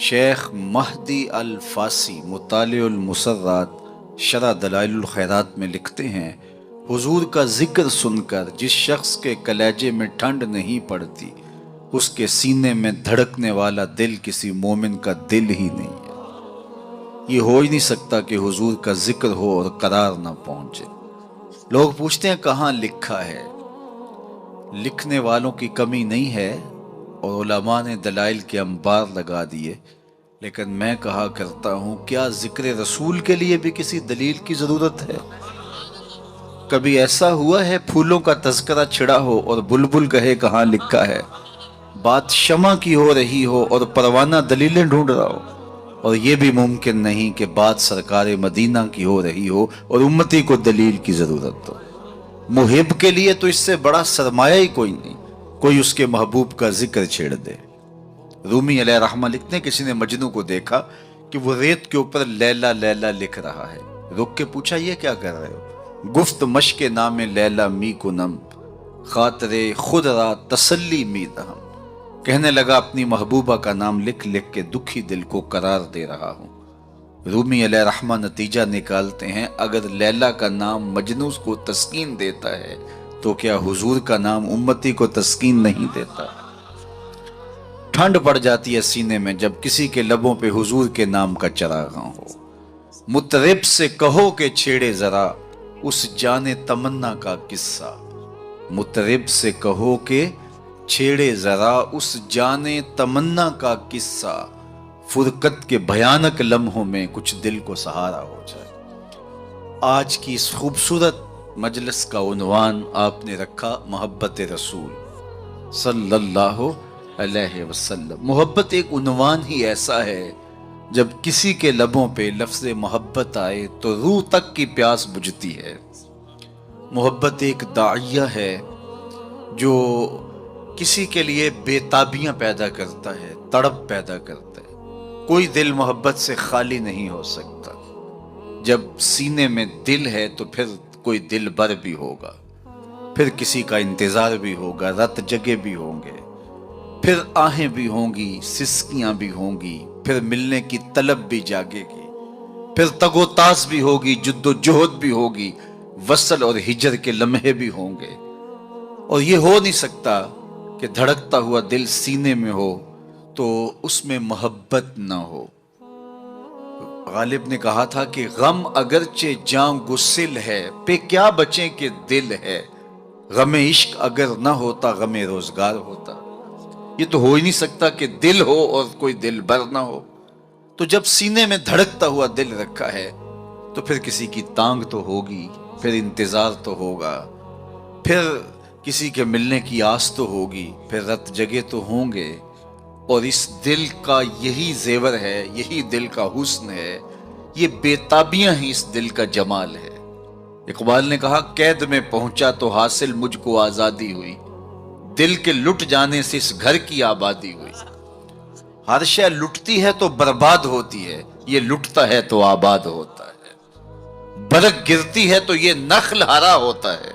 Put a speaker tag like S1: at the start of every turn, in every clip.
S1: شیخ مہدی الفاسی مطالع المسرات شرح دلائل الخیرات میں لکھتے ہیں، حضور کا ذکر سن کر جس شخص کے کلیجے میں ٹھنڈ نہیں پڑتی، اس کے سینے میں دھڑکنے والا دل کسی مومن کا دل ہی نہیں ہے۔ یہ ہو ہی نہیں سکتا کہ حضور کا ذکر ہو اور قرار نہ پہنچے۔ لوگ پوچھتے ہیں کہاں لکھا ہے؟ لکھنے والوں کی کمی نہیں ہے اور علماء نے دلائل کے انبار لگا دیے، لیکن میں کہا کرتا ہوں کیا ذکر رسول کے لیے بھی کسی دلیل کی ضرورت ہے؟ کبھی ایسا ہوا ہے پھولوں کا تذکرہ چھڑا ہو اور بلبل کہے کہاں لکھا ہے؟ بات شمع کی ہو رہی ہو اور پروانہ دلیلیں ڈھونڈ رہا ہو، اور یہ بھی ممکن نہیں کہ بات سرکار مدینہ کی ہو رہی ہو اور امتی کو دلیل کی ضرورت ہو۔ محب کے لیے تو اس سے بڑا سرمایہ ہی کوئی نہیں، کوئی اس کے محبوب کا ذکر چھیڑ دے۔ رومی علیہ رحمہ لکھتے ہیں کسی نے مجنو کو دیکھا کہ وہ ریت کے اوپر لیلا لیلا لکھ رہا ہے، رک کے پوچھا یہ کیا کر رہے ہو؟ گفت مشق نام لیلا می کنم، خاطر خود را تسلی می دہم۔ کہنے لگا اپنی محبوبہ کا نام لکھ لکھ کے دکھی دل کو قرار دے رہا ہوں۔ رومی علیہ رحمہ نتیجہ نکالتے ہیں اگر لیلا کا نام مجنو کو تسکین دیتا ہے تو کیا حضور کا نام امتی کو تسکین نہیں دیتا؟ ٹھنڈ پڑ جاتی ہے سینے میں جب کسی کے لبوں پہ حضور کے نام کا چراغاں ہو۔ مطرب سے کہو کہ چھیڑے ذرا اس جان تمنا کا قصہ، مطرب سے کہو کہ چھیڑے ذرا اس جان تمنا کا قصہ، فرقت کے بھیانک لمحوں میں کچھ دل کو سہارا ہو جائے۔ آج کی اس خوبصورت مجلس کا عنوان آپ نے رکھا محبت رسول صلی اللہ علیہ وسلم۔ محبت ایک عنوان ہی ایسا ہے جب کسی کے لبوں پہ لفظ محبت آئے تو روح تک کی پیاس بجھتی ہے۔ محبت ایک داعیہ ہے جو کسی کے لیے بے تابیاں پیدا کرتا ہے، تڑپ پیدا کرتا ہے۔ کوئی دل محبت سے خالی نہیں ہو سکتا۔ جب سینے میں دل ہے تو پھر کوئی دل بر بھی ہوگا، پھر کسی کا انتظار بھی ہوگا، رت جگے بھی ہوں گے، پھر آہیں بھی ہوں گی، سسکیاں بھی ہوں گی، پھر ملنے کی طلب بھی جاگے گی، پھر تگ و تاس بھی ہوگی، جد و جہد بھی ہوگی، وصل اور ہجر کے لمحے بھی ہوں گے۔ اور یہ ہو نہیں سکتا کہ دھڑکتا ہوا دل سینے میں ہو تو اس میں محبت نہ ہو۔ غالب نے کہا تھا کہ غم اگرچہ جاں گسل ہے، پہ کیا بچیں کہ دل ہے، غم عشق اگر نہ ہوتا غم روزگار ہوتا۔ یہ تو ہو ہی نہیں سکتا کہ دل ہو اور کوئی دل بر نہ ہو۔ تو جب سینے میں دھڑکتا ہوا دل رکھا ہے تو پھر کسی کی تانگ تو ہوگی، پھر انتظار تو ہوگا، پھر کسی کے ملنے کی آس تو ہوگی، پھر رت جگے تو ہوں گے۔ اور اس دل کا یہی زیور ہے، یہی دل کا حسن ہے، یہ بے تابیاں ہی اس دل کا جمال ہے۔ اقبال نے کہا قید میں پہنچا تو حاصل مجھ کو آزادی ہوئی، دل کے لٹ جانے سے اس گھر کی آبادی ہوئی۔ ہر شے لٹتی ہے تو برباد ہوتی ہے، یہ لٹتا ہے تو آباد ہوتا ہے۔ برگ گرتی ہے تو یہ نخل ہرا ہوتا ہے۔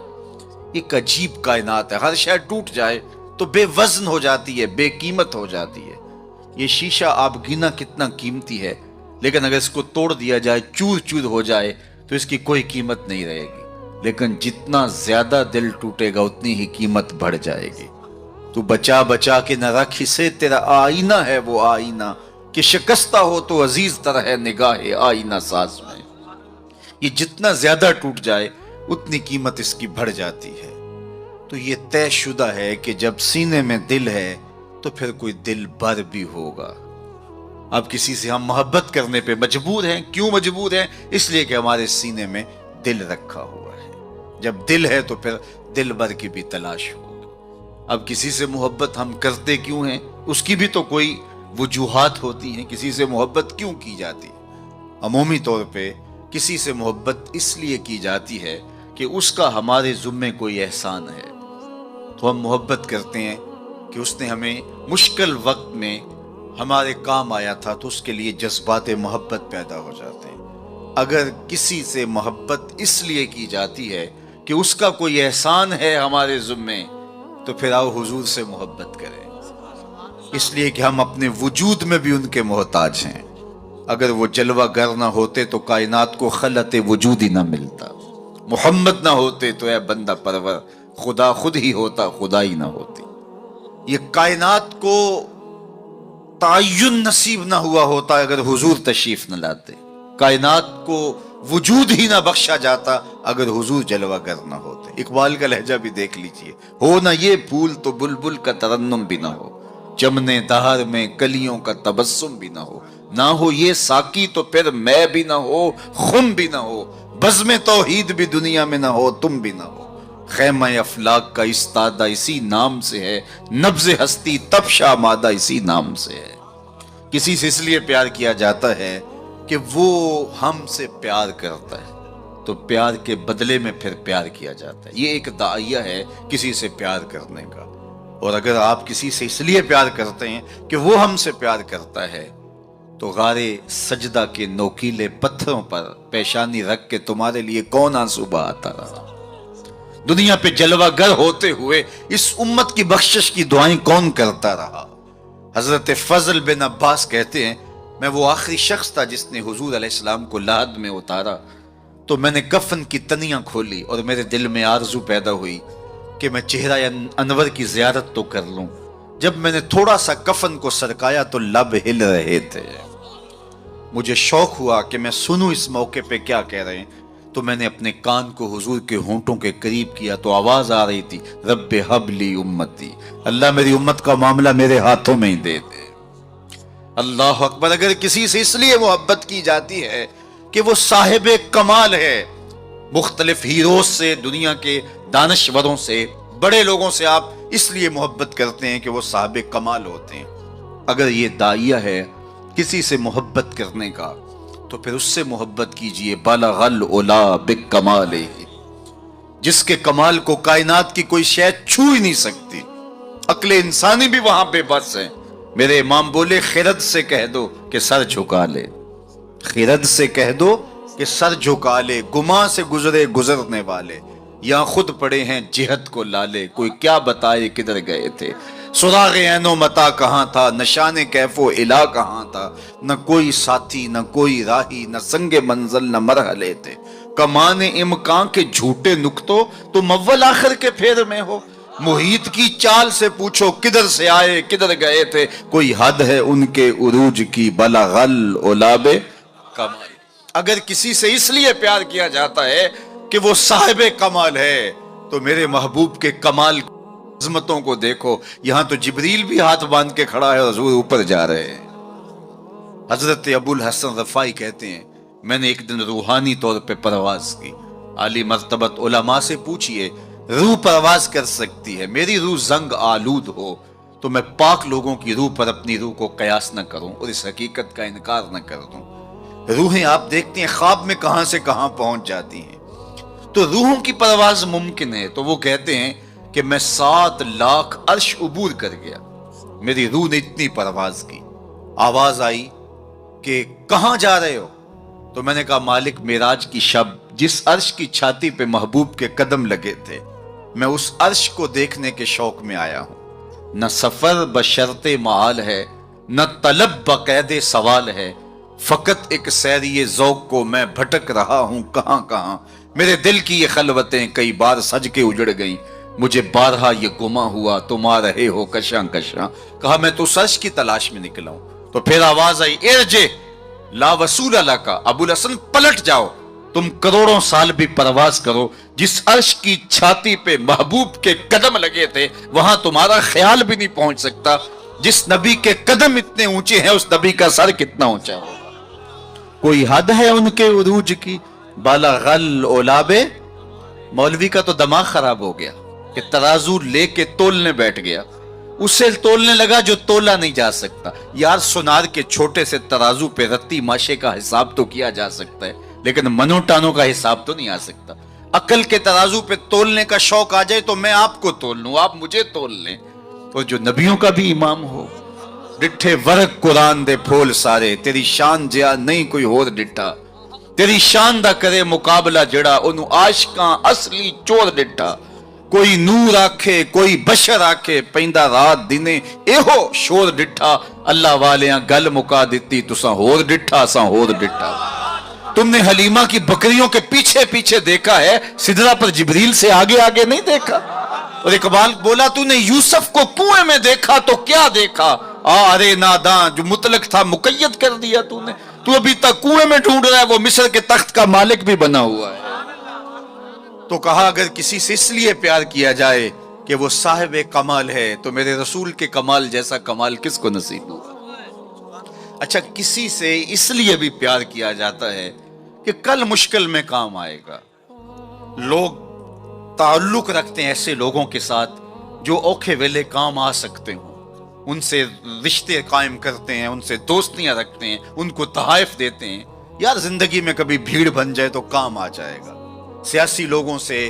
S1: ایک عجیب کائنات ہے، ہر شے ٹوٹ جائے تو بے وزن ہو جاتی ہے، بے قیمت ہو جاتی ہے۔ یہ شیشہ آپ گنا کتنا قیمتی ہے، لیکن اگر اس کو توڑ دیا جائے، چور چور ہو جائے تو اس کی کوئی قیمت نہیں رہے گی۔ لیکن جتنا زیادہ دل ٹوٹے گا اتنی ہی قیمت بڑھ جائے گی۔ تو بچا بچا کے نہ رکھ اسے، تیرا آئینہ ہے وہ آئینہ کہ شکستہ ہو تو عزیز تر ہے نگاہ آئینہ ساز میں۔ یہ جتنا زیادہ ٹوٹ جائے اتنی قیمت اس کی بڑھ جاتی ہے۔ تو یہ طے شدہ ہے کہ جب سینے میں دل ہے تو پھر کوئی دل بر بھی ہوگا۔ اب کسی سے ہم محبت کرنے پہ مجبور ہیں۔ کیوں مجبور ہیں؟ اس لیے کہ ہمارے سینے میں دل رکھا ہوا ہے۔ جب دل ہے تو پھر دل بر کی بھی تلاش ہوگی۔ اب کسی سے محبت ہم کرتے کیوں ہیں؟ اس کی بھی تو کوئی وجوہات ہوتی ہیں، کسی سے محبت کیوں کی جاتی ہے؟ عمومی طور پہ کسی سے محبت اس لیے کی جاتی ہے کہ اس کا ہمارے ذمے کوئی احسان ہے، تو ہم محبت کرتے ہیں کہ اس نے ہمیں مشکل وقت میں ہمارے کام آیا تھا، تو اس کے لیے جذبات محبت پیدا ہو جاتے ہیں۔ اگر کسی سے محبت اس لیے کی جاتی ہے کہ اس کا کوئی احسان ہے ہمارے ذمے، تو پھر آؤ حضور سے محبت کریں۔ اس لیے کہ ہم اپنے وجود میں بھی ان کے محتاج ہیں۔ اگر وہ جلوہ گر نہ ہوتے تو کائنات کو خلعت وجود ہی نہ ملتا، محمد نہ ہوتے تو اے بندہ پرور خدا خود ہی ہوتا، خدا ہی نہ ہوتی۔ یہ کائنات کو تعین نصیب نہ ہوا ہوتا اگر حضور تشریف نہ لاتے، کائنات کو وجود ہی نہ بخشا جاتا اگر حضور جلوہ گر نہ ہوتے۔ اقبال کا لہجہ بھی دیکھ لیجئے، ہو نہ یہ پھول تو بلبل کا ترنم بھی نہ ہو، چمنے دہر میں کلیوں کا تبسم بھی نہ ہو، نہ ہو یہ ساقی تو پھر میں بھی نہ ہو، خم بھی نہ ہو، بزم توحید بھی دنیا میں نہ ہو، تم بھی نہ ہو۔ خیمہ افلاک کا استادہ اسی نام سے ہے، نبض ہستی تب شامادہ اسی نام سے ہے۔ کسی سے اس لیے پیار کیا جاتا ہے کہ وہ ہم سے پیار کرتا ہے، تو پیار کے بدلے میں پھر پیار کیا جاتا ہے۔ یہ ایک داعیہ ہے کسی سے پیار کرنے کا۔ اور اگر آپ کسی سے اس لیے پیار کرتے ہیں کہ وہ ہم سے پیار کرتا ہے، تو غارِ سجدہ کے نوکیلے پتھروں پر پیشانی رکھ کے تمہارے لیے کون آنسو بہاتا رہا؟ دنیا پہ جلوہ گر ہوتے ہوئے اس امت کی بخشش کی دعائیں کون کرتا رہا؟ حضرت فضل بن عباس کہتے ہیں، میں وہ آخری شخص تھا جس نے حضور علیہ السلام کو لحد میں اتارا، تو میں نے کفن کی تنیاں کھولی اور میرے دل میں آرزو پیدا ہوئی کہ میں چہرہ انور کی زیارت تو کر لوں۔ جب میں نے تھوڑا سا کفن کو سرکایا تو لب ہل رہے تھے، مجھے شوق ہوا کہ میں سنوں اس موقع پہ کیا کہہ رہے ہیں، تو میں نے اپنے کان کو حضور کے ہونٹوں کے قریب کیا تو آواز آ رہی تھی، رب ہب لی امتی، اللہ میری امت کا معاملہ میرے ہاتھوں میں ہی دے دے۔ اللہ اکبر۔ اگر کسی سے اس لیے محبت کی جاتی ہے کہ وہ صاحب کمال ہے، مختلف ہیروز سے، دنیا کے دانشوروں سے، بڑے لوگوں سے آپ اس لیے محبت کرتے ہیں کہ وہ صاحب کمال ہوتے ہیں۔ اگر یہ داعیہ ہے کسی سے محبت کرنے کا تو پھر اس سے محبت کیجئے، بالغ العلا بکمالہ، جس کے کمال کو کائنات کی کوئی شے چھو ہی نہیں سکتی، عقل انسانی بھی وہاں بے بس ہے۔ میرے امام بولے، خرد سے کہہ دو کہ سر جھکا لے، خرد سے کہہ دو کہ سر جھکا لے، گماں سے گزرے گزرنے والے، یہاں خود پڑے ہیں جہت کو لالے، کوئی کیا بتائے کدھر گئے تھے، سراغ عین و متا کہاں تھا، نشان کیف و الا کہاں تھا، نہ کوئی ساتھی نہ کوئی راہی، نہ سنگ منزل نہ مرحلے تھے، کمان امکان کے جھوٹے نکتوں تم اول آخر کے پھیر میں ہو، محیط کی چال سے پوچھو کدھر سے آئے کدھر گئے تھے، کوئی حد ہے ان کے عروج کی، بلغ العلا بکمال۔ اگر کسی سے اس لیے پیار کیا جاتا ہے کہ وہ صاحب کمال ہے، تو میرے محبوب کے کمال عظمتوں کو دیکھو، یہاں تو جبریل بھی ہاتھ باندھ کے کھڑا ہے اور حضور اوپر جا رہے ہیں۔ حضرت ابو الحسن رفاعی کہتے ہیں، میں نے ایک دن روحانی طور پہ پرواز کی، عالی مرتبت علماء سے پوچھئے روح پرواز کر سکتی ہے، میری روح زنگ آلود ہو تو میں پاک لوگوں کی روح پر اپنی روح کو قیاس نہ کروں اور اس حقیقت کا انکار نہ کر دوں۔ روحیں آپ دیکھتے ہیں خواب میں کہاں سے کہاں پہنچ جاتی ہیں، تو روحوں کی پرواز ممکن ہے۔ تو وہ کہتے ہیں کہ میں 7 لاکھ عرش عبور کر گیا، میری روح نے اتنی پرواز کی۔ آواز آئی کہ کہاں جا رہے ہو؟ تو میں نے کہا مالک، معراج کی شب جس عرش کی چھاتی پہ محبوب کے قدم لگے تھے، میں اس عرش کو دیکھنے کے شوق میں آیا ہوں۔ نہ سفر بشرط معال ہے، نہ طلب بقید سوال ہے، فقط ایک سیری ذوق کو میں بھٹک رہا ہوں کہاں کہاں، میرے دل کی یہ خلوتیں کئی بار سج کے اجڑ گئیں، مجھے بارہا یہ گما ہوا تم آ رہے ہو کشاں کشاں۔ کہا میں تو سچ کی تلاش میں نکلا ہوں۔ تو پھر آواز آئی، ارجع لا وصول لک، ابو الحسن پلٹ جاؤ، تم کروڑوں سال بھی پرواز کرو، جس عرش کی چھاتی پہ محبوب کے قدم لگے تھے وہاں تمہارا خیال بھی نہیں پہنچ سکتا۔ جس نبی کے قدم اتنے اونچے ہیں اس نبی کا سر کتنا اونچا ہوگا۔ کوئی حد ہے ان کے عروج کی، بالغ العلا بے۔ مولوی کا تو دماغ خراب ہو گیا کہ ترازو لے کے تولنے بیٹھ گیا، اسے تولنے لگا جو تولا نہیں جا سکتا۔ یار سونار کے چھوٹے سے ترازو پہ رتی ماشے کا حساب تو کیا جا سکتا ہے، لیکن منو ٹانوں کا حساب تو نہیں آ سکتا۔ عقل کے ترازو پہ تولنے کا شوق آ جائے تو میں آپ کو تول لوں، آپ مجھے تول لیں۔ اور جو نبیوں کا بھی امام ہو، ڈٹھے ورق قرآن دے پھول سارے، تیری شان جیا نہیں کوئی ہور ڈٹھا، تیری شان دا کرے مقابلہ جڑا انہوں عاشقاں اصلی چور ڈٹھا، کوئی نور آکھے کوئی بشر آکھے پیندا رات دنے ایہو شور ڈٹھا اللہ والیاں گل مکا دیتی تساں ہور ڈٹھا اساں ہور ڈٹھا تم نے حلیمہ کی بکریوں کے پیچھے پیچھے دیکھا ہے سدرہ پر جبریل سے آگے آگے نہیں دیکھا اور اقبال بولا تو نے یوسف کو کنویں میں دیکھا تو کیا دیکھا ارے ناداں جو مطلق تھا مقید کر دیا تو نے تو ابھی تک کنویں میں ڈھونڈ رہا ہے وہ مصر کے تخت کا مالک بھی بنا ہوا ہے تو کہا اگر کسی سے اس لیے پیار کیا جائے کہ وہ صاحب کمال ہے تو میرے رسول کے کمال جیسا کمال کس کو نصیب ہوگا اچھا کسی سے اس لیے بھی پیار کیا جاتا ہے کہ کل مشکل میں کام آئے گا لوگ تعلق رکھتے ہیں ایسے لوگوں کے ساتھ جو اوکھے ویلے کام آ سکتے ہوں ان سے رشتے قائم کرتے ہیں ان سے دوستیاں رکھتے ہیں ان کو تحائف دیتے ہیں یار زندگی میں کبھی بھیڑ بن جائے تو کام آ جائے گا سیاسی لوگوں سے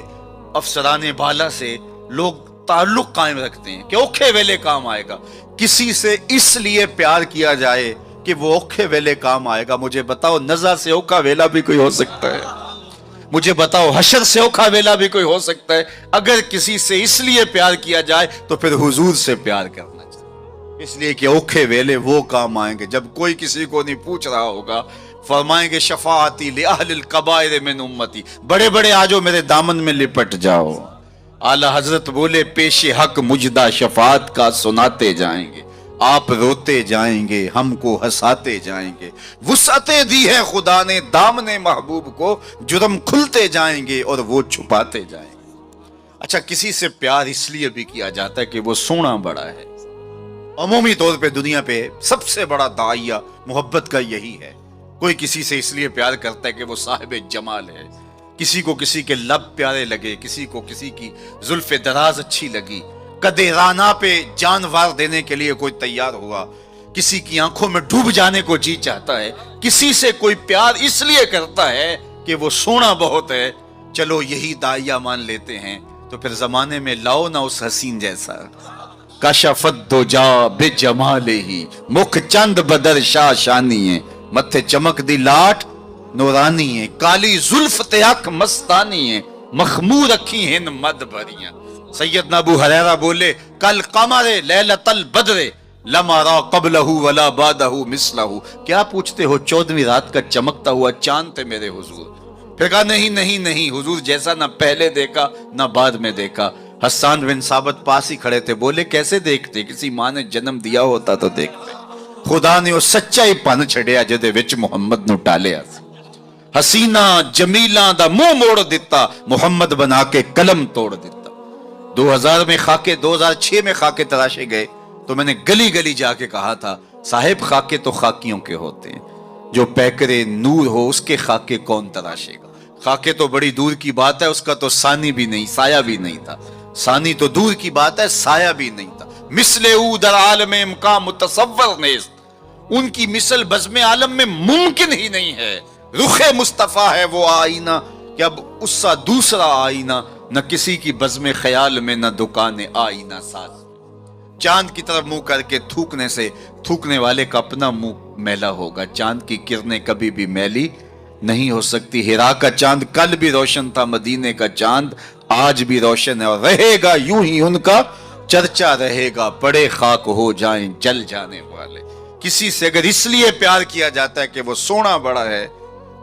S1: افسران بالا سے لوگ تعلق قائم رکھتے ہیں کہ اوکھے ویلے کام آئے گا کسی سے اس لیے پیار کیا جائے کہ وہ اوکھے ویلے کام آئے گا مجھے بتاؤ نزع سے اوکھا ویلا بھی کوئی ہو سکتا ہے مجھے بتاؤ حشر سے اوکھا ویلا بھی کوئی ہو سکتا ہے اگر کسی سے اس لیے پیار کیا جائے تو پھر حضور سے پیار کرنا چاہیے اس لیے کہ اوکھے ویلے وہ کام آئیں گے جب کوئی کسی کو نہیں پوچھ رہا ہوگا فرمائیں گے شفاعتی لأہل القبائر من امتی بڑے بڑے آجو میرے دامن میں لپٹ جاؤ اعلی حضرت بولے پیش حق مجدہ شفاعت کا سناتے جائیں گے آپ روتے جائیں گے ہم کو ہنساتے جائیں گے وسعتیں دی ہے خدا نے دامن محبوب کو جرم کھلتے جائیں گے اور وہ چھپاتے جائیں گے اچھا کسی سے پیار اس لیے بھی کیا جاتا ہے کہ وہ سونا بڑا ہے عمومی طور پہ دنیا پہ سب سے بڑا داعیہ محبت کا یہی ہے کوئی کسی سے اس لیے پیار کرتا ہے کہ وہ صاحب جمال ہے کسی کو کسی کے لب پیارے لگے کسی کو کسی کی زلف دراز اچھی لگی قدِ رانا پہ جانوار دینے کے لیے کوئی تیار ہوا کسی کی آنکھوں میں ڈوب جانے کو جی چاہتا ہے کسی سے کوئی پیار اس لیے کرتا ہے کہ وہ سونا بہت ہے چلو یہی داعیہ مان لیتے ہیں تو پھر زمانے میں لاؤ نہ اس حسین جیسا کشفت دجا بجمالہ مکھ چند بدر شاہ شانی ہے متھے چمک دی لاٹ نورانی ہے کالی زلف تیاک مستانی ہے مخمور رکھی ہیں مد بھریاں سیدنا ابو ہریرہ بولے کل قمر لیلۃ البدر لما را قبلہ ولا بعدہ مثلہ کیا پوچھتے ہو 14ویں رات کا چمکتا ہوا چاند تھے میرے حضور پھر کہا نہیں نہیں نہیں حضور جیسا نہ پہلے دیکھا نہ بعد میں دیکھا حسان بن ثابت پاس ہی کھڑے تھے بولے کیسے دیکھتے کسی ماں نے جنم دیا ہوتا تو دیکھتے خدا نے وہ سچا ہی پن چھڑیا جدے وچ محمد نو ٹالیا حسینہ جمیلہ دا منہ موڑ دیتا محمد بنا کے قلم توڑ دیتا 2000 میں خاکے 2006 میں خاکے تراشے گئے تو میں نے گلی گلی جا کے کہا تھا صاحب خاکے تو خاکیوں کے ہوتے ہیں جو پیکرے نور ہو اس کے خاکے کون تراشے گا خاکے تو بڑی دور کی بات ہے اس کا تو ثانی بھی نہیں سایہ بھی نہیں تھا ثانی تو دور کی بات ہے سایہ بھی نہیں تھا مثل او در عالم امکان متصور نیست ان کی مثل بزم عالم میں ممکن ہی نہیں ہے رخ مصطفیٰ ہے وہ آئینہ کہ اب اس سا دوسرا آئینہ نہ کسی کی بزم خیال میں نہ دکان آئینہ ساز چاند کی طرف منہ کر کے تھوکنے سے تھوکنے والے کا اپنا منہ میلا ہوگا چاند کی کرنیں کبھی بھی میلی نہیں ہو سکتی ہرا کا چاند کل بھی روشن تھا مدینے کا چاند آج بھی روشن ہے اور رہے گا یوں ہی ان کا چرچا رہے گا پڑے خاک ہو جائیں جل جانے والے کسی سے اگر اس لیے پیار کیا جاتا ہے کہ وہ سونا بڑا ہے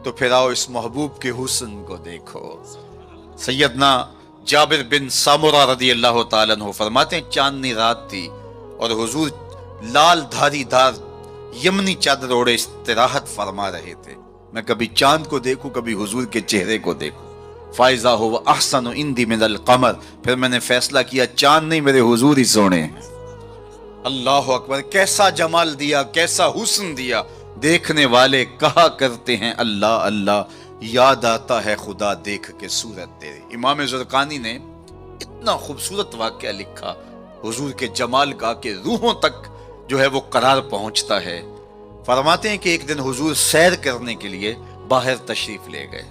S1: تو پھر آؤ اس محبوب کے حسن کو دیکھو سیدنا جابر بن سامورہ رضی اللہ تعالیٰ عنہ فرماتے ہیں چاندنی رات تھی اور حضور لال دھاری دھار یمنی چادر اوڑے استراحت فرما رہے تھے میں کبھی چاند کو دیکھوں کبھی حضور کے چہرے کو دیکھوں فائزہ ہو احسن عندی من القمر پھر میں نے فیصلہ کیا چاند نہیں میرے حضور ہی سونے ہیں اللہ اکبر کیسا جمال دیا کیسا حسن دیا دیکھنے والے کہا کرتے ہیں اللہ اللہ یاد آتا ہے خدا دیکھ کے صورت تیری امام زرقانی نے اتنا خوبصورت واقعہ لکھا حضور کے جمال کا کہ روحوں تک جو ہے وہ قرار پہنچتا ہے فرماتے ہیں کہ ایک دن حضور سیر کرنے کے لیے باہر تشریف لے گئے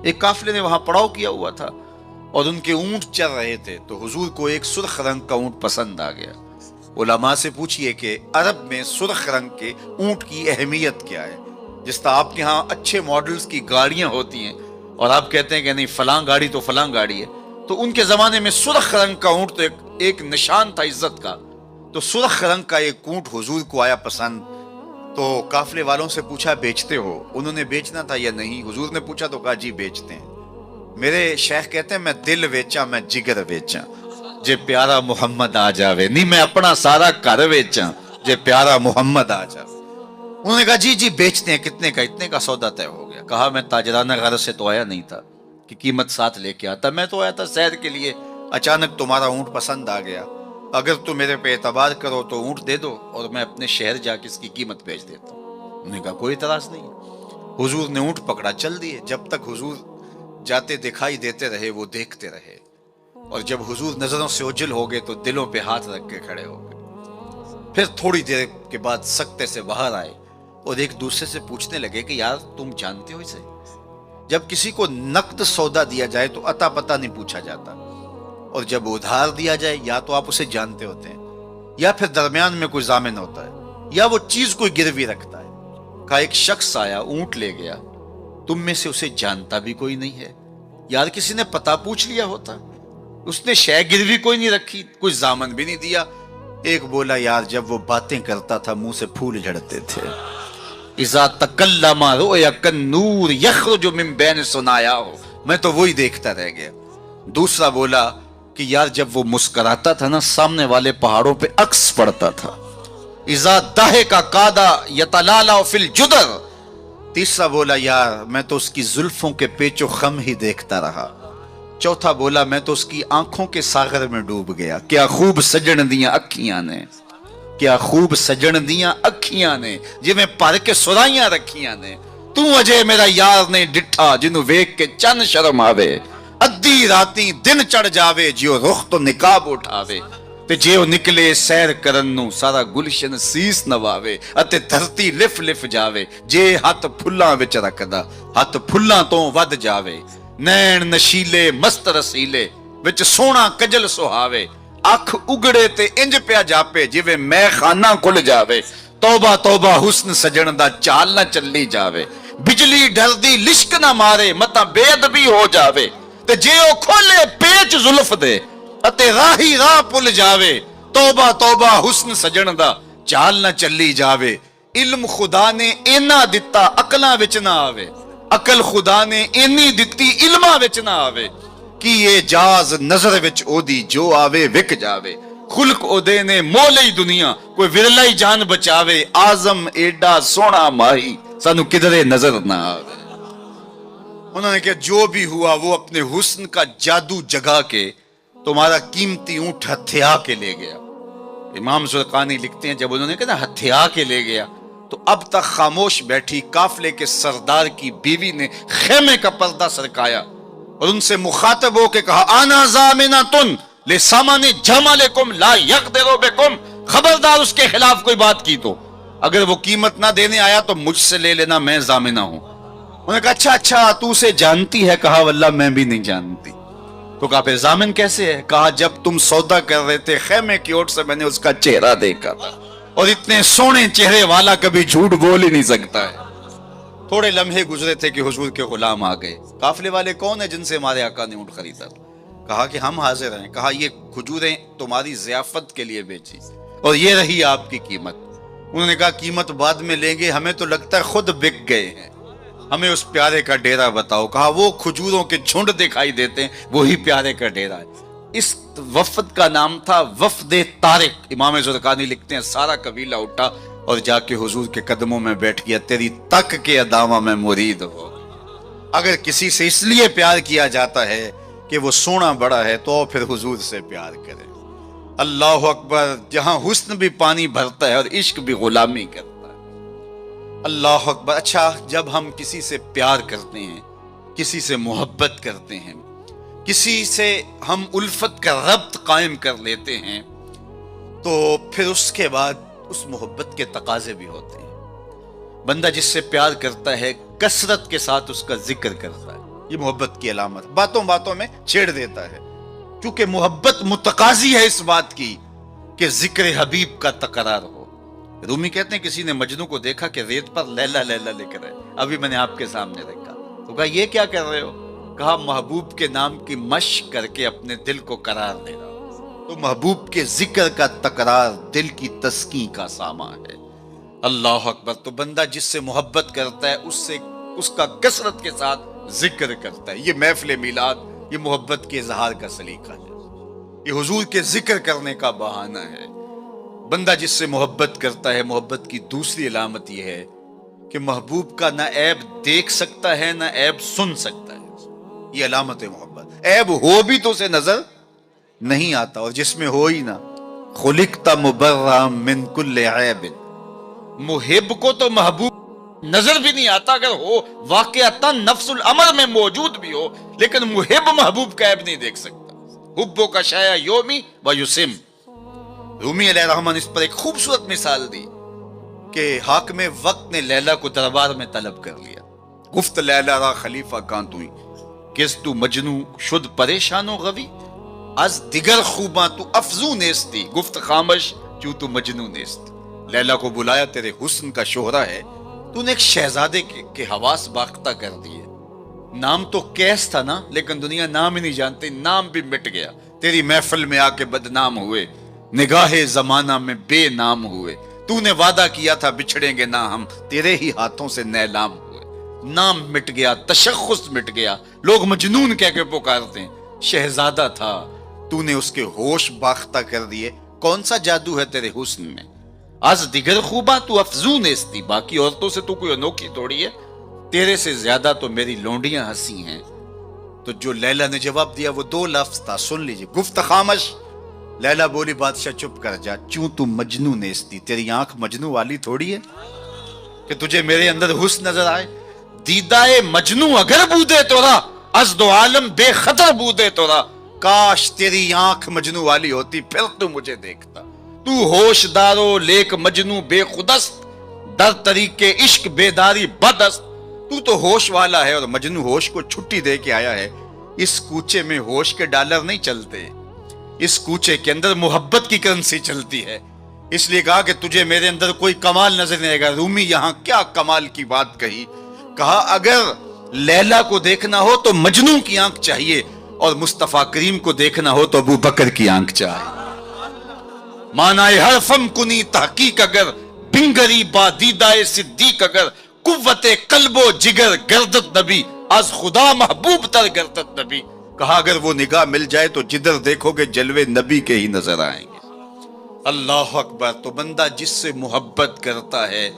S1: ایک قافلے نے وہاں پڑاؤ کیا ہوا تھا اور ان کے اونٹ چل رہے تھے تو حضور کو ایک سرخ رنگ کا اونٹ پسند آ گیا علماء سے پوچھئے کہ عرب میں سرخ رنگ کے اونٹ کی اہمیت کیا ہے جس طرح آپ کے ہاں اچھے ماڈلز کی گاڑیاں ہوتی ہیں اور آپ کہتے ہیں کہ نہیں فلاں گاڑی تو فلاں گاڑی ہے تو ان کے زمانے میں سرخ رنگ کا اونٹ تو ایک نشان تھا عزت کا. تو سرخ رنگ کا ایک اونٹ حضور کو آیا پسند. تو قافلے والوں سے پوچھا بیچتے ہو؟ انہوں نے بیچنا تھا یا نہیں. حضور نے پوچھا تو کہا جی بیچتے ہیں. میرے شیخ کہتے ہیں میں دل ویچا میں جگر ویچا جے پیارا محمد آ جاوے. نہیں میں اپنا سارا گھر ویچا جے پیارا محمد آ جاوے. انہوں نے کہا جی بیچتے ہیں. کتنے کا؟ اتنے کا سودا طے ہو گیا. کہا میں تاجرانہ غرض سے تو آیا نہیں تھا کہ قیمت ساتھ لے کے آتا. میں تو آیا تھا سیر کے لیے. اچانک تمہارا اونٹ پسند آ گیا. اگر تم میرے پہ اعتبار کرو تو اونٹ دے دو اور میں اپنے شہر جا کے اس کی قیمت بیچ دیتا ہوں. انہوں نے کہا کوئی اعتراض نہیں. حضور نے اونٹ پکڑا چل دیے. جب تک حضور جاتے دکھائی دیتے رہے وہ دیکھتے رہے. اور جب حضور نظروں سے اوجھل ہو گئے تو دلوں پہ ہاتھ رکھ کے کھڑے ہو گئے. پھر تھوڑی دیر کے بعد سکتے سے باہر آئے اور ایک دوسرے سے پوچھنے لگے کہ یار تم جانتے ہو اسے؟ جب کسی کو نقد سودا دیا جائے تو عطا پتہ نہیں پوچھا جاتا, اور جب ادھار دیا جائے یا تو آپ اسے جانتے ہوتے ہیں یا پھر درمیان میں کوئی ضامن ہوتا ہے یا وہ چیز کوئی گروی رکھتا ہے. کہا ایک شخص آیا اونٹ لے گیا, تم میں سے اسے جانتا بھی کوئی نہیں ہے. یار کسی نے پتہ پوچھ لیا ہوتا. اس نے شے گروی کوئی نہیں رکھی, کوئی ضامن بھی نہیں دیا. ایک بولا یار جب وہ باتیں کرتا تھا منہ سے پھول جھڑتے تھے. اذا تکلم رؤیا النور یخرج من بین ثنایاہ, میں تو وہی دیکھتا رہ گیا. دوسرا بولا کہ یار جب وہ مسکراتا تھا نا سامنے والے پہاڑوں پہ عکس پڑتا تھا. اذا ضحک کاد یتلالا فی الجدر. تیسرا بولا یار میں تو اس کی زلفوں کے پیچ و خم ہی دیکھتا رہا. چوتھا بولا میں تو اس کی آنکھوں کے ساغر میں ڈوب گیا. کیا خوب سجن دیاں اکھیاں نے, کیا خوب سجن دیاں اکھیاں نے جی میں پر کے سرائیاں رکھیاں نے. تو اجے میرا یار نے ڈٹھا جنوں ویکھ کے چن شرم آوے. ادھی راتی دن چڑھ جاوے جیو رخ تو نقاب اٹھاوے. تے جیو نکلے سیر کرن نو سارا گلشن سیس نواوے اتے دھرتی لف لف جاوے. جے ہاتھ پھلاں وچ رکھدا ہاتھ پھلاں تو ود جاوے. نین نشیلے مست رسیلے وچ سونا کجل سہاوے. اکھ اگڑے تے انج پیا جاپے جویں میں خانہ کھل جاوے. توبہ توبہ حسن سجن دا چال نہ چلی جاوے. بجلی ڈردی لشک نہ مارے متا بے ادبی ہو جاوے. تے جے او کھولے پیچ زلف دے اتے راہی راہ پل جاوے. توبہ توبہ حسن سجن دا چال نہ چلی جاوے. علم خدا نے اینا دتا عقلاں وچ نہ آوے. عقل خدا نے اینی دتی علماں وچ نہ آوے. کی یہ جاز نظر وچ او دی جو آوے وک جاوے. خلق او دے نے مولئی دنیا کوئی ورلائی جان بچاوے. آزم ایڈا سونا ماہی سانو کدرے نظر نہ آوے. انہوں نے کہا جو بھی ہوا وہ اپنے حسن کا جادو جگا کے تمہارا قیمتی اونٹ ہتھیا کے لے گیا. امام زرقانی لکھتے ہیں جب انہوں نے کہا نا ہتھیا کے لے گیا تو اب تک خاموش بیٹھی قافلے کے سردار کی بیوی نے خیمے کا پردہ سرکایا اور ان سے مخاطب ہو کے کہا آنا زامنۃ لسامان جمالکم لا یقدر بکم. خبردار اس کے خلاف کوئی بات کی تو اگر وہ قیمت نہ دینے آیا تو مجھ سے لے لینا, میں ضامنہ ہوں. انہوں نے کہا اچھا تو اسے جانتی ہے؟ کہا واللہ میں بھی نہیں جانتی. تو کہا پھر ضامن کیسے ہے؟ کہا جب تم سودا کر رہے تھے خیمے کی اوٹ سے میں نے اس کا چہرہ دیکھا تھا, اور اتنے سونے چہرے والا کبھی جھوٹ بول ہی نہیں سکتا ہے. تھوڑے لمحے گزرے تھے کہ حضور کے غلام آ گئے. قافلے والے کون ہیں جن سے ہمارے آقا نے اونٹ خریدا؟ کہا کہ ہم حاضر ہیں. کہا یہ کھجوریں تمہاری ضیافت کے لیے بیچی اور یہ رہی آپ کی قیمت. انہوں نے کہا قیمت بعد میں لیں گے, ہمیں تو لگتا ہے خود بک گئے ہیں, ہمیں اس پیارے کا ڈیرا بتاؤ. کہا وہ کھجوروں کے جھنڈ دکھائی دیتے ہیں وہی پیارے کا ڈیرا ہے. اس وفد کا نام تھا وفد طارق. امام زرقانی لکھتے ہیں سارا قبیلہ اٹھا اور جا کے حضور کے قدموں میں بیٹھ گیا. تیری تک کے ادامہ میں مرید ہو. اگر کسی سے اس لیے پیار کیا جاتا ہے کہ وہ سونا بڑا ہے تو پھر حضور سے پیار کرے. اللہ اکبر. جہاں حسن بھی پانی بھرتا ہے اور عشق بھی غلامی کرتا ہے. اللہ اکبر. اچھا جب ہم کسی سے پیار کرتے ہیں, کسی سے محبت کرتے ہیں, کسی سے ہم الفت کا ربط قائم کر لیتے ہیں تو پھر اس کے بعد اس محبت کے تقاضے بھی ہوتے ہیں. بندہ جس سے پیار کرتا ہے کثرت کے ساتھ اس کا ذکر کرتا ہے, یہ محبت کی علامت. باتوں باتوں میں چھیڑ دیتا ہے کیونکہ محبت متقاضی ہے اس بات کی کہ ذکر حبیب کا تکرار ہو. رومی کہتے ہیں کسی نے مجنو کو دیکھا کہ ریت پر لیلا لیلا لکھ رہے, ابھی میں نے آپ کے سامنے دیکھا. تو کہا یہ کیا کر رہے ہو؟ کہا محبوب کے نام کی مشق کر کے اپنے دل کو قرار دے رہا ہوں۔ تو محبوب کے ذکر کا تکرار دل کی تسکین کا سامان ہے۔ اللہ اکبر۔ تو بندہ جس سے محبت کرتا ہے اس کا کثرت کے ساتھ ذکر کرتا ہے۔ یہ محفل میلاد یہ محبت کے اظہار کا سلیقہ ہے، یہ حضور کے ذکر کرنے کا بہانہ ہے۔ بندہ جس سے محبت کرتا ہے، محبت کی دوسری علامت یہ ہے کہ محبوب کا نہ عیب دیکھ سکتا ہے نہ عیب سن سکتا ہے۔ یہ علامت محبت۔ عیب ہو بھی تو اسے نظر نہیں آتا، اور جس میں ہو ہی نہ، خلقت مبرأ من کل عیب۔ محب کو تو محبوب نظر بھی نہیں آتا، اگر ہو واقعتا نفس الامر میں موجود بھی ہو، لیکن محب محبوب کا عیب نہیں دیکھ سکتا۔ حبو کا شایا یومی و یسم۔ رومی علیہ الرحمن اس پر ایک خوبصورت مثال دی کہ حاکم وقت نے لیلا کو دربار میں طلب کر لیا۔ گفت لیلا را خلیفہ کان توئی، کس تو مجنو شد پریشان و غوی، از دیگر خوباں تو افزو نیستی، گفت خامش چوں تو مجنو نیست۔ لیلا کو بلایا، تیرے حسن کا شہرہ ہے، تو نے ایک شہزادے کے حواس باختہ کر دیے۔ نام تو کیس تھا نا، لیکن دنیا نام ہی نہیں جانتی، نام بھی مٹ گیا۔ تیری محفل میں آ کے بدنام ہوئے، نگاہ زمانہ میں بے نام ہوئے۔ تو نے وعدہ کیا تھا بچھڑیں گے نہ ہم، تیرے ہی ہاتھوں سے نیلام ہوئے۔ نام مٹ گیا، تشخص مٹ گیا، لوگ مجنون کہہ کے پکارتے ہیں۔ شہزادہ تھا، تو نے اس کے ہوش باختہ کر دیے۔ کون سا جادو ہے تیرے حسن میں؟ از دیگر خوباں تو افزون نیستی، باقی عورتوں سے تو کوئی انوکھی توڑی ہے، تیرے سے زیادہ تو میری لونڈیاں ہنسی ہیں۔ تو جو لیلا نے جواب دیا وہ دو لفظ تھا، سن لیجئے۔ گفت خامش، لیلا بولی بادشاہ چپ کر جا، چوں تو مجنو نیستی، تیری آنکھ مجنو والی تھوڑی ہے کہ تجھے میرے اندر حسن نظر آئے۔ دیدائے مجنو اگر بودے تورا، از دو عالم بے خطر بودے تورا، کاش تیری آنکھ مجنو والی ہوتی پھر تو مجھے دیکھتا۔ تو ہوش دارو لیک مجنو بے خودست، در طریق عشق بیداری بدست۔ تو ہوش والا ہے اور مجنو ہوش کو چھٹی دے کے آیا ہے۔ اس کوچے میں ہوش کے ڈالر نہیں چلتے، اس کوچے کے اندر محبت کی کرنسی چلتی ہے۔ اس لیے کہا کہ تجھے میرے اندر کوئی کمال نظر نہیں آئے گا۔ رومی یہاں کیا کمال کی بات کہی، کہا اگر لیلا کو دیکھنا ہو تو مجنو کی آنکھ چاہیے، اور مصطفیٰ کریم کو دیکھنا ہو تو ابو بکر کی آنکھ چاہیے۔ مانائے حرفم کنی تحقیق اگر، بنگری با دیدائے صدیق اگر، قوت قلب و جگر گردت نبی، از خدا محبوب تر گردت نبی۔ کہا اگر وہ نگاہ مل جائے تو جدھر دیکھو گے جلوے نبی کے ہی نظر آئیں گے۔ اللہ اکبر۔ تو بندہ جس سے محبت کرتا ہے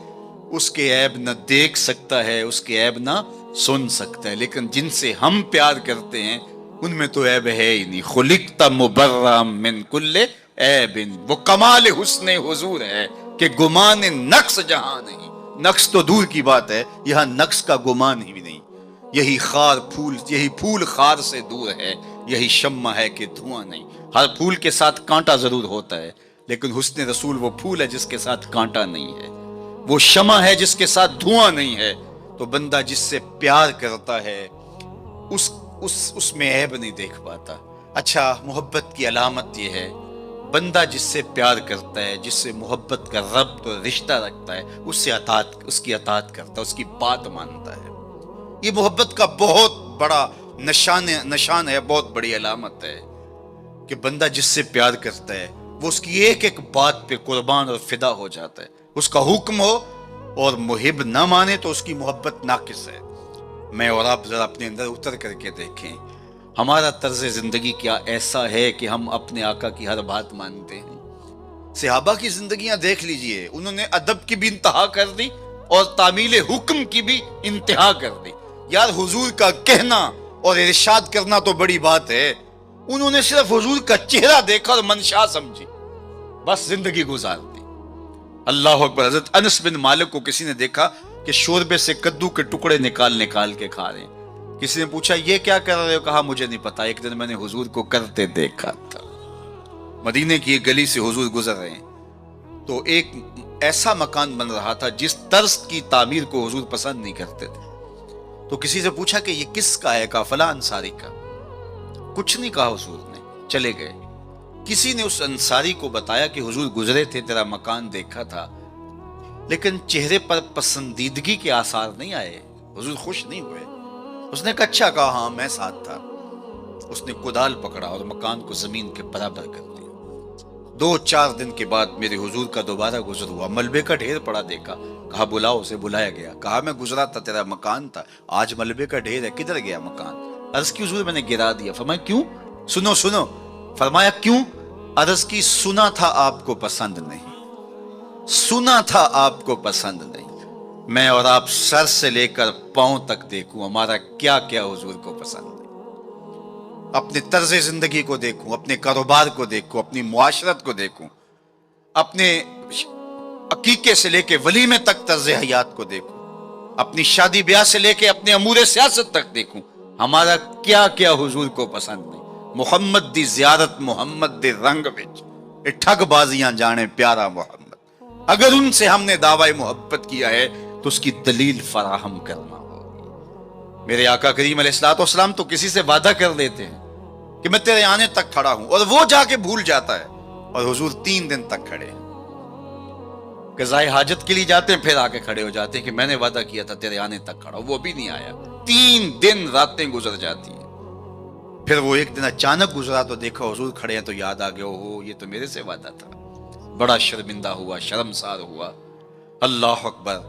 S1: اس کے عیب نہ دیکھ سکتا ہے، اس کے عیب نہ سن سکتا ہے، لیکن جن سے ہم پیار کرتے ہیں ان میں تو عیب ہے ہی نہیں۔ خلقت مبرأ من کل عیب، وہ کمال حسن حضور ہے کہ گمان نقص جہاں نہیں۔ نقص تو دور کی بات ہے، یہاں نقص کا گمان ہی بھی نہیں۔ یہی پھول خار سے دور ہے، یہی شمع ہے کہ دھواں نہیں۔ ہر پھول کے ساتھ کانٹا ضرور ہوتا ہے، لیکن حسن رسول وہ پھول ہے جس کے ساتھ کانٹا نہیں ہے، وہ شمع ہے جس کے ساتھ دھواں نہیں ہے۔ تو بندہ جس سے پیار کرتا ہے اس میں عیب نہیں دیکھ پاتا۔ اچھا، محبت کی علامت یہ ہے، بندہ جس سے پیار کرتا ہے، جس سے محبت کا ربط اور رشتہ رکھتا ہے، اس کی اطاعت کرتا ہے، اس کی بات مانتا ہے۔ یہ محبت کا بہت بڑا نشان ہے، بہت بڑی علامت ہے کہ بندہ جس سے پیار کرتا ہے وہ اس کی ایک ایک بات پہ قربان اور فدا ہو جاتا ہے۔ اس کا حکم ہو اور محب نہ مانے تو اس کی محبت ناقص ہے۔ میں اور آپ ذرا اپنے اندر اتر کر کے دیکھیں، ہمارا طرز زندگی کیا ایسا ہے کہ ہم اپنے آقا کی ہر بات مانتے ہیں؟ صحابہ کی زندگیاں دیکھ لیجئے، انہوں نے ادب کی بھی انتہا کر دی اور تعمیل حکم کی بھی انتہا کر دی۔ یار حضور کا کہنا اور ارشاد کرنا تو بڑی بات ہے، انہوں نے صرف حضور کا چہرہ دیکھا اور منشا سمجھی، بس زندگی گزار دی۔ اللہ اکبر۔ حضرت انس بن مالک کو کسی نے دیکھا کہ شوربے سے کدو کے ٹکڑے نکال کے کھا رہے ہیں۔ کسی نے پوچھا یہ کیا کر رہے ہو؟ کہا مجھے نہیں پتا، ایک دن میں نے حضور کو کرتے دیکھا تھا۔ مدینے کی ایک گلی سے حضور گزر رہے ہیں تو ایک ایسا مکان بن رہا تھا جس طرز کی تعمیر کو حضور پسند نہیں کرتے تھے۔ تو کسی سے پوچھا کہ یہ کس کا ہے؟ کہا فلاں انصاری کا۔ کچھ نہیں کہا حضور نے، چلے گئے۔ کسی نے اس انصاری کو بتایا کہ حضور گزرے تھے، تیرا مکان دیکھا تھا، لیکن چہرے پر پسندیدگی کے آثار نہیں آئے، حضور خوش نہیں ہوئے۔ اس نے کہا اچھا، کہا ہاں میں ساتھ تھا۔ اس نے کدال پکڑا اور مکان کو زمین کے برابر کر دیا۔ 2-4 دن کے بعد میرے حضور کا دوبارہ گزر ہوا، ملبے کا ڈھیر پڑا دیکھا، کہا بلاؤ، اسے بلایا گیا، کہا میں گزرا تھا، تیرا مکان تھا، آج ملبے کا ڈھیر ہے، کدھر گیا مکان؟ عرض کی حضور میں نے گرا دیا۔ فرمایا کیوں؟ سنو سنو، فرمایا کیوں؟ عرض کی سنا تھا آپ کو پسند نہیں، سنا تھا آپ کو پسند نہیں، میں اور آپ سر سے لے کر پاؤں تک دیکھوں ہمارا کیا کیا حضور کو پسند ہے، اپنے طرز زندگی کو دیکھوں، اپنے کاروبار کو دیکھوں، اپنی معاشرت کو دیکھوں، اپنے عقیقے سے لے کے ولیمے تک طرز حیات کو دیکھوں، اپنی شادی بیاہ سے لے کے اپنے امور سیاست تک دیکھوں، ہمارا کیا کیا حضور کو پسند نہیں۔ محمد دی زیارت محمد دے رنگ وچ اے ٹھگ بازیاں جانے پیارا محمد، اگر ان سے ہم نے دعوی محبت کیا ہے تو اس کی دلیل فراہم کرنا ہوگی۔ میرے آقا کریم علیہ الصلوۃ والسلام تو کسی سے وعدہ کر لیتے ہیں کہ میں تیرے آنے تک کھڑا ہوں، اور وہ جا کے بھول جاتا ہے، اور حضور 3 دن تک کھڑے ہیں، قضائے حاجت کے لیے جاتے ہیں، پھر آ کے کھڑے ہو جاتے ہیں کہ میں نے وعدہ کیا تھا تیرے آنے تک کھڑا ہوں، وہ بھی نہیں آیا، 3 دن راتیں گزر جاتی ہیں۔ پھر وہ ایک دن اچانک گزرا تو دیکھا حضور کھڑے ہیں، تو یاد آ گیا اوہ یہ تو میرے سے وعدہ تھا، بڑا شرمندہ ہوا، شرمسار ہوا۔ اللہ اکبر،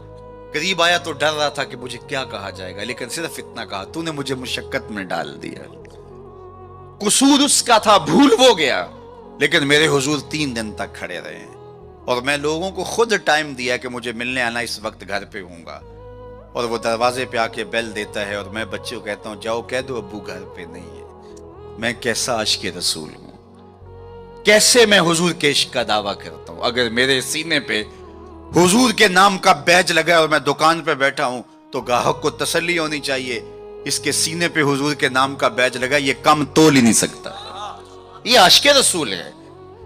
S1: قریب آیا تو ڈر رہا تھا کہ مجھے کیا کہا جائے گا، لیکن صرف اتنا کہا تو نے مجھے مشقت میں ڈال دیا۔ قصور اس کا تھا، بھول وہ گیا، لیکن میرے حضور 3 دن تک کھڑے رہے ہیں، اور میں لوگوں کو خود ٹائم دیا کہ مجھے ملنے آنا، اس وقت گھر پہ ہوں گا، اور وہ دروازے پہ آ کے بیل دیتا ہے، اور میں بچے کو کہتا ہوں جاؤ کہہ دو ابو گھر پہ نہیں ہے۔ میں کیسا عاشق رسول ہوں، کیسے میں حضور کے عشق کا دعویٰ کرتا ہوں۔ اگر میرے سینے پہ حضور کے نام کا بیج لگا ہے اور میں دکان پہ بیٹھا ہوں تو گاہک کو تسلی ہونی چاہیے، اس کے سینے پہ حضور کے نام کا بیج لگا، یہ کم تول ہی نہیں سکتا، یہ عاشق رسول ہے۔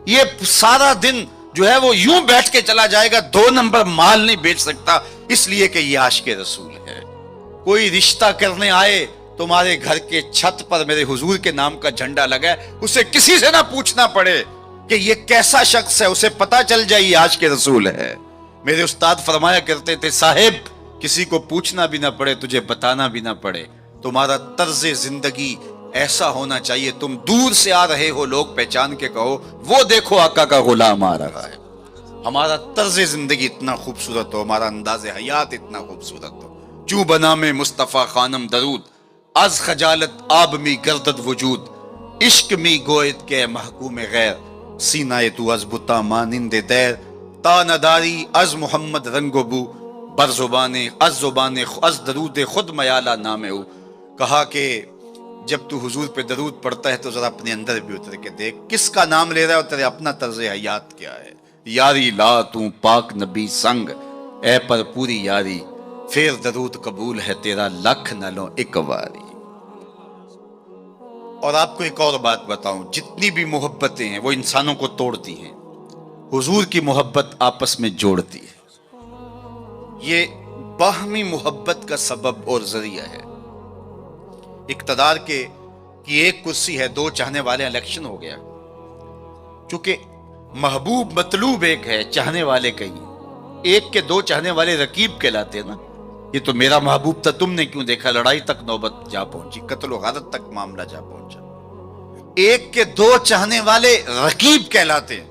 S1: یہ سارا دن جو ہے وہ یوں بیٹھ کے چلا جائے گا، 2 نمبر مال نہیں بیچ سکتا، اس لیے کہ یہ عاشق رسول ہے۔ کوئی رشتہ کرنے آئے تمہارے گھر کے چھت پر میرے حضور کے نام کا جھنڈا لگا ہے، اسے کسی سے نہ پوچھنا پڑے کہ یہ کیسا شخص ہے، اسے پتا چل جائے یہ عاشق رسول ہے۔ میرے استاد فرمایا کرتے تھے صاحب کسی کو پوچھنا بھی نہ پڑے، تجھے بتانا بھی نہ پڑے، تمہارا طرز زندگی ایسا ہونا چاہیے، تم دور سے آ رہے ہو لوگ پہچان کے کہو وہ دیکھو آقا کا غلام آ رہا ہے۔ ہمارا طرز زندگی اتنا خوبصورت ہو، ہمارا انداز حیات اتنا خوبصورت ہو، چوں بنا میں مصطفیٰ خانم درود، از خجالت آب می گردد وجود، عشق می گوید کے محکوم غیر، سینہ تو از بتا مانند دیر، تا نداری از محمد رنگ و بو، بر زبان از درود خود میالہ نام او۔ کہا کہ جب تو حضور پہ درود پڑھتا ہے تو ذرا اپنے اندر بھی اتر کے دیکھ کس کا نام لے رہا ہے اور تیرے اپنا طرز حیات کیا ہے۔ یاری لا تو پاک نبی سنگ، اے پر پوری یاری، پھر درود قبول ہے تیرا لکھ نہ لو ایک واری۔ اور آپ کو ایک اور بات بتاؤں، جتنی بھی محبتیں ہیں وہ انسانوں کو توڑتی ہیں، حضور کی محبت آپس میں جوڑتی ہے۔ یہ باہمی محبت کا سبب اور ذریعہ ہے۔ اقتدار کی ایک کرسی ہے، 2 چاہنے والے، الیکشن ہو گیا، چونکہ محبوب مطلوب ایک ہے، چاہنے والے کئی، ایک کے 2 چاہنے والے رقیب کہلاتے ہیں نا۔ یہ تو میرا محبوب تھا، تم نے کیوں دیکھا، لڑائی تک نوبت جا پہنچی، قتل و غارت تک معاملہ جا پہنچا۔ ایک کے 2 چاہنے والے رقیب کہلاتے ہیں،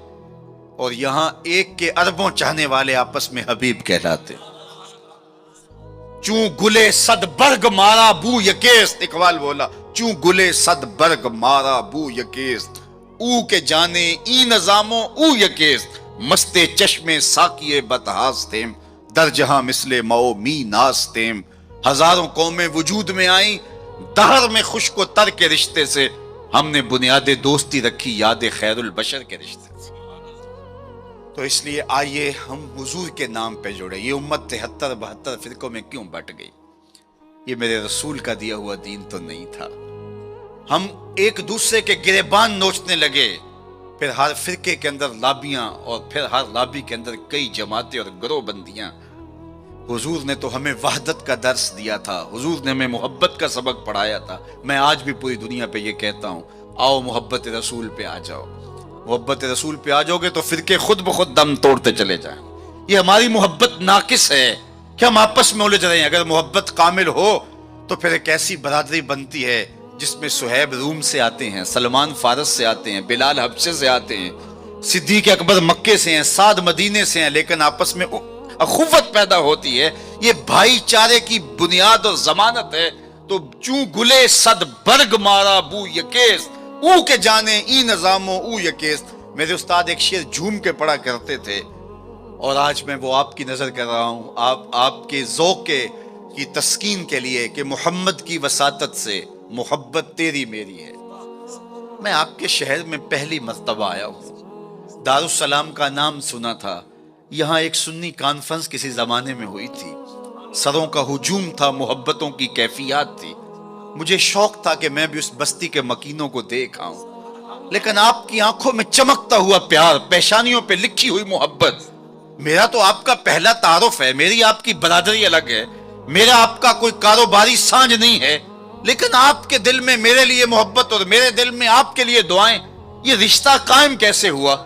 S1: اور یہاں ایک کے اربوں چاہنے والے آپس میں حبیب کہلاتے ہیں۔ چوں گلے صد برگ مارا بو یکیست، اقبال بولا چوں گلے صد برگ مارا بو یکیست، او کے جانے ای نظاموں او یکیست، مستے چشمے ساکیے بتہاستیم، در جہاں مثل مو می ناستیم، ہزاروں قومیں وجود میں آئیں، دہر میں خشک و تر کے رشتے سے، ہم نے بنیاد دوستی رکھی یاد خیر البشر کے رشتے سے۔ تو اس لیے آئیے ہم حضور کے نام پہ جڑے۔ یہ امت 73-72 فرقوں میں کیوں بٹ گئی؟ یہ میرے رسول کا دیا ہوا دین تو نہیں تھا۔ ہم ایک دوسرے کے گریبان نوچنے لگے، پھر ہر فرقے کے اندر لابیاں، اور پھر ہر لابی کے اندر کئی جماعتیں اور گروہ بندیاں۔ حضور نے تو ہمیں وحدت کا درس دیا تھا، حضور نے ہمیں محبت کا سبق پڑھایا تھا۔ میں آج بھی پوری دنیا پہ یہ کہتا ہوں، آؤ محبت رسول پہ آ جاؤ۔ محبت رسول پہ آ جاؤ گے تو فرقے خود بخود دم توڑتے چلے جائیں۔ یہ ہماری محبت ناقص ہے کہ ہم آپس میں الجھ رہے ہیں۔ اگر محبت کامل ہو تو پھر ایک ایسی برادری بنتی ہے جس میں صہیب روم سے آتے ہیں، سلمان فارس سے آتے ہیں، بلال حبشے سے آتے ہیں، صدیق اکبر مکے سے ہیں، سعد مدینے سے ہیں، لیکن آپس میں اخوت پیدا ہوتی ہے۔ یہ بھائی چارے کی بنیاد اور ضمانت ہے۔ تو چوں گلے صد برگ مارا بو یکیس، او کے جانے ای نظامو او یکیس۔ میرے استاد ایک شعر جھوم کے پڑھا کرتے تھے، اور آج میں وہ آپ کی نظر کر رہا ہوں، آپ کے ذوق کی تسکین کے لیے کہ محمد کی وساطت سے محبت تیری میری ہے۔ میں آپ کے شہر میں پہلی مرتبہ آیا ہوں، دارالسلام کا نام سنا تھا، یہاں ایک سنی کانفرنس کسی زمانے میں ہوئی تھی، سروں کا ہجوم تھا، محبتوں کی کیفیات تھی، مجھے شوق تھا کہ میں بھی اس بستی کے مکینوں کو دیکھ آؤں، لیکن آپ کی آنکھوں میں چمکتا ہوا پیار، پیشانیوں پہ لکھی ہوئی محبت۔ میرا تو آپ کا پہلا تعارف ہے، میری آپ کی برادری الگ ہے، میرا آپ کا کوئی کاروباری سانج نہیں ہے، لیکن آپ کے دل میں میرے لیے محبت اور میرے دل میں آپ کے لیے دعائیں، یہ رشتہ قائم کیسے ہوا؟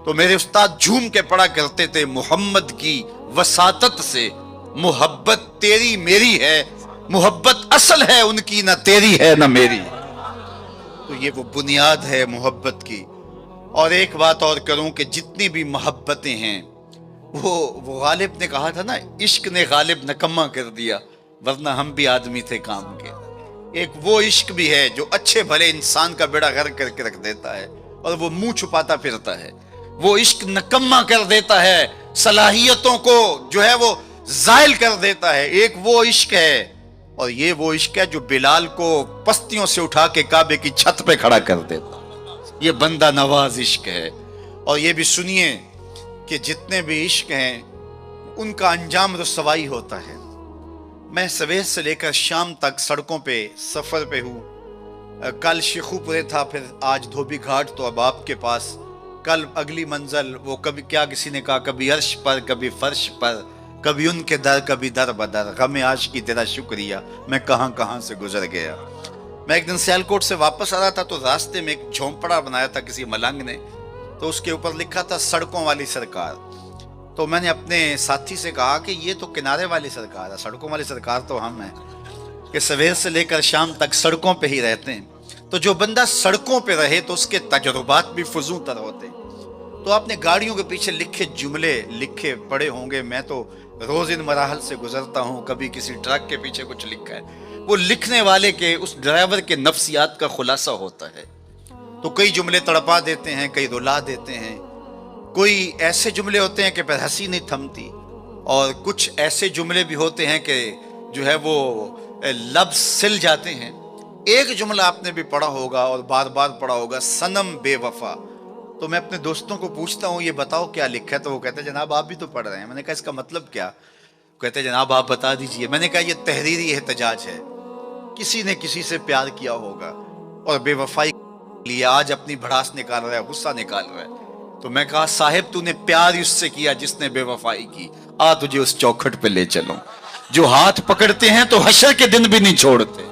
S1: تو میرے استاد جھوم کے پڑھا کرتے تھے، محمد کی وساطت سے محبت تیری میری ہے، محبت اصل ہے ان کی، نہ تیری ہے نہ میری۔ تو یہ وہ بنیاد ہے محبت کی۔ اور ایک بات اور کروں کہ جتنی بھی محبتیں ہیں، وہ غالب نے کہا تھا نا، عشق نے غالب نکما کر دیا، ورنہ ہم بھی آدمی تھے کام کے۔ ایک وہ عشق بھی ہے جو اچھے بھلے انسان کا بیڑا غرق کر کے رکھ دیتا ہے، اور وہ منہ چھپاتا پھرتا ہے۔ وہ عشق نکما کر دیتا ہے، صلاحیتوں کو جو ہے وہ زائل کر دیتا ہے۔ ایک وہ عشق ہے، اور یہ وہ عشق ہے جو بلال کو پستیوں سے اٹھا کے کعبے کی چھت پہ کھڑا کر دیتا، یہ بندہ نواز عشق ہے۔ اور یہ بھی سنیے کہ جتنے بھی عشق ہیں ان کا انجام رسوائی ہوتا ہے۔ میں سویر سے لے کر شام تک سڑکوں پہ سفر پہ ہوں، کل شیخو پورے تھا، پھر آج دھوبی گھاٹ، تو اب آپ کے پاس کل اگلی منزل، وہ کبھی کیا کسی نے کہا، کبھی عرش پر کبھی فرش پر، کبھی ان کے در کبھی در بدر، غم عاشقی تیرا شکریہ میں کہاں کہاں سے گزر گیا۔ میں ایک دن سیالکوٹ سے واپس آ رہا تھا، تو راستے میں ایک جھونپڑا بنایا تھا کسی ملنگ نے، تو اس کے اوپر لکھا تھا سڑکوں والی سرکار۔ تو میں نے اپنے ساتھی سے کہا کہ یہ تو کنارے والی سرکار ہے، سڑکوں والی سرکار تو ہم ہیں کہ سویر سے لے کر شام تک سڑکوں پہ ہی رہتے ہیں۔ تو جو بندہ سڑکوں پہ رہے تو اس کے تجربات بھی فزوں تر ہوتے ہیں۔ تو آپ نے گاڑیوں کے پیچھے لکھے جملے لکھے پڑے ہوں گے، میں تو روز ان مراحل سے گزرتا ہوں، کبھی کسی ٹرک کے پیچھے کچھ لکھا ہے، وہ لکھنے والے کے، اس ڈرائیور کے نفسیات کا خلاصہ ہوتا ہے۔ تو کئی جملے تڑپا دیتے ہیں، کئی رلا دیتے ہیں، کوئی ایسے جملے ہوتے ہیں کہ پھر ہنسی نہیں تھمتی، اور کچھ ایسے جملے بھی ہوتے ہیں کہ جو ہے وہ لفظ سل جاتے ہیں۔ ایک جملہ آپ نے بھی پڑھا ہوگا اور بار بار پڑھا ہوگا، صنم بے وفا۔ تو میں اپنے دوستوں کو پوچھتا ہوں یہ بتاؤ کیا لکھا ہے، تو وہ کہتے ہیں جناب آپ بھی تو پڑھ رہے ہیں۔ میں نے کہا اس کا مطلب کیا؟ کہتے ہیں جناب آپ بتا دیجئے۔ میں نے کہا یہ تحریری احتجاج ہے، کسی نے کسی سے پیار کیا ہوگا اور بے وفائی لیے آج اپنی بھڑاس نکال رہا ہے، غصہ نکال رہا ہے۔ تو میں کہا صاحب تو نے پیار اس سے کیا جس نے بے وفائی کی، آ تجھے اس چوکھٹ پہ لے چلوں۔ جو ہاتھ پکڑتے ہیں تو حشر کے دن بھی نہیں چھوڑتے۔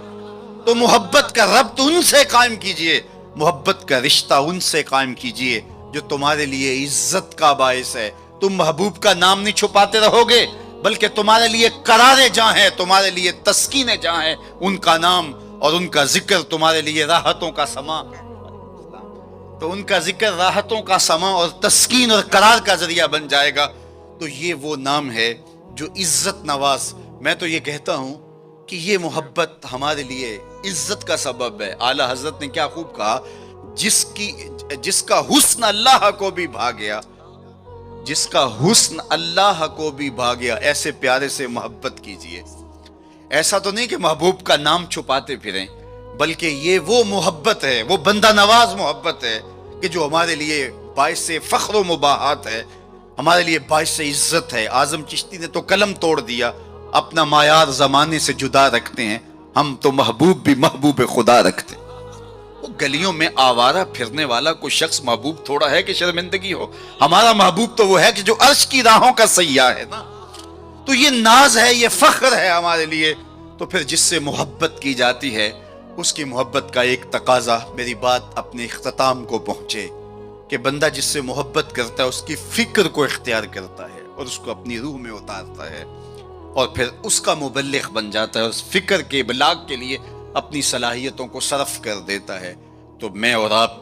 S1: تو محبت کا ربط ان سے قائم کیجئے، محبت کا رشتہ ان سے قائم کیجئے جو تمہارے لیے عزت کا باعث ہے۔ تم محبوب کا نام نہیں چھپاتے رہو گے، بلکہ تمہارے لیے قرار جاں ہے، تمہارے لیے تسکین جاں ہے ان کا نام، اور ان کا ذکر تمہارے لیے راحتوں کا سما۔ تو ان کا ذکر راحتوں کا سما اور تسکین اور قرار کا ذریعہ بن جائے گا۔ تو یہ وہ نام ہے جو عزت نواز۔ میں تو یہ کہتا ہوں کہ یہ محبت ہمارے لیے عزت کا سبب ہے۔ اعلیٰ حضرت نے کیا خوب کہا، جس کا حسن اللہ کو بھی بھا گیا، جس کا حسن اللہ کو بھی بھا گیا، ایسے پیارے سے محبت کیجئے۔ ایسا تو نہیں کہ محبوب کا نام چھپاتے پھریں، بلکہ یہ وہ محبت ہے، وہ بندہ نواز محبت ہے کہ جو ہمارے لیے باعث فخر و مباحات ہے، ہمارے لیے باعث عزت ہے۔ اعظم چشتی نے تو قلم توڑ دیا، اپنا معیار زمانے سے جدا رکھتے ہیں، ہم تو محبوب بھی محبوب خدا رکھتے ہیں۔ وہ گلیوں میں آوارہ پھرنے والا کوئی شخص محبوب تھوڑا ہے کہ شرمندگی ہو؟ ہمارا محبوب تو وہ ہے کہ جو عرش کی راہوں کا سیاح ہے نا۔ تو یہ ناز ہے، یہ فخر ہے ہمارے لیے۔ تو پھر جس سے محبت کی جاتی ہے اس کی محبت کا ایک تقاضا، میری بات اپنے اختتام کو پہنچے، کہ بندہ جس سے محبت کرتا ہے اس کی فکر کو اختیار کرتا ہے اور اس کو اپنی روح میں اتارتا ہے۔ اور پھر اس کا مبلغ بن جاتا ہے، اس فکر کے ابلاغ کے لیے اپنی صلاحیتوں کو صرف کر دیتا ہے۔ تو میں اور آپ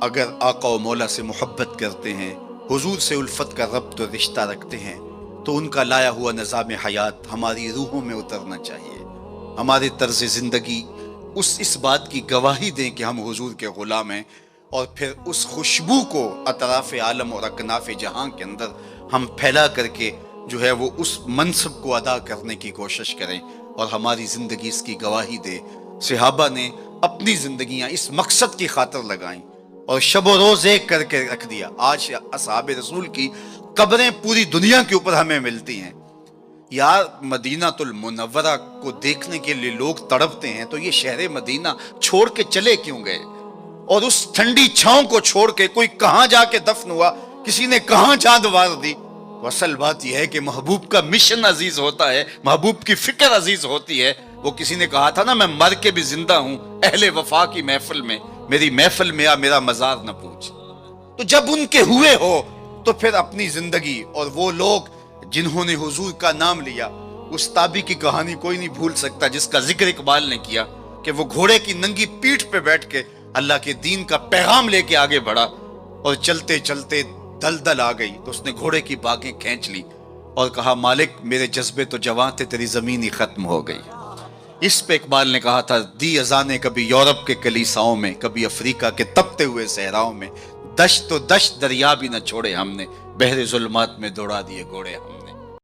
S1: اگر آقا و مولا سے محبت کرتے ہیں، حضور سے الفت کا ربط و رشتہ رکھتے ہیں، تو ان کا لایا ہوا نظام حیات ہماری روحوں میں اترنا چاہیے، ہمارے طرز زندگی اس بات کی گواہی دیں کہ ہم حضور کے غلام ہیں، اور پھر اس خوشبو کو اطراف عالم اور اکناف جہاں کے اندر ہم پھیلا کر کے جو ہے وہ اس منصب کو ادا کرنے کی کوشش کریں، اور ہماری زندگی اس کی گواہی دے۔ صحابہ نے اپنی زندگیاں اس مقصد کی خاطر لگائیں اور شب و روز ایک کر کے رکھ دیا۔ آج اصحاب رسول کی قبریں پوری دنیا کے اوپر ہمیں ملتی ہیں۔ یار مدینہ المنورہ کو دیکھنے کے لیے لوگ تڑپتے ہیں، تو یہ شہر مدینہ چھوڑ کے چلے کیوں گئے؟ اور اس ٹھنڈی چھاؤں کو چھوڑ کے کوئی کہاں جا کے دفن ہوا، کسی نے کہاں چاند وار دی۔ تو اصل بات یہ ہے کہ محبوب کا مشن عزیز ہوتا ہے، محبوب کی فکر عزیز ہوتی ہے۔ وہ کسی نے کہا تھا نا، میں مر کے بھی زندہ ہوں اہل وفا کی محفل میں، میری محفل میں آ میرا مزار نہ پوچھ۔ تو جب ان کے ہوئے ہو تو پھر اپنی زندگی، اور وہ لوگ جنہوں نے حضور کا نام لیا، اس تابی کی کہانی کوئی نہیں بھول سکتا جس کا ذکر اقبال نے کیا، کہ وہ گھوڑے کی ننگی پیٹھ پہ بیٹھ کے اللہ کے دین کا پیغام لے کے آگے بڑھا، اور چلتے چلتے دلدل آ گئی تو اس نے گھوڑے کی باگیں کھینچ لی اور کہا، مالک میرے جذبے تو جواں تھے، تیری زمین ہی ختم ہو گئی۔ اس پہ اقبال نے کہا تھا، دی اذانیں کبھی یورپ کے کلیساؤں میں، کبھی افریقہ کے تپتے ہوئے صحراؤں میں، دشت تو دشت دریا بھی نہ چھوڑے ہم نے، بحر ظلمات میں دوڑا دیے گھوڑے ہم نے۔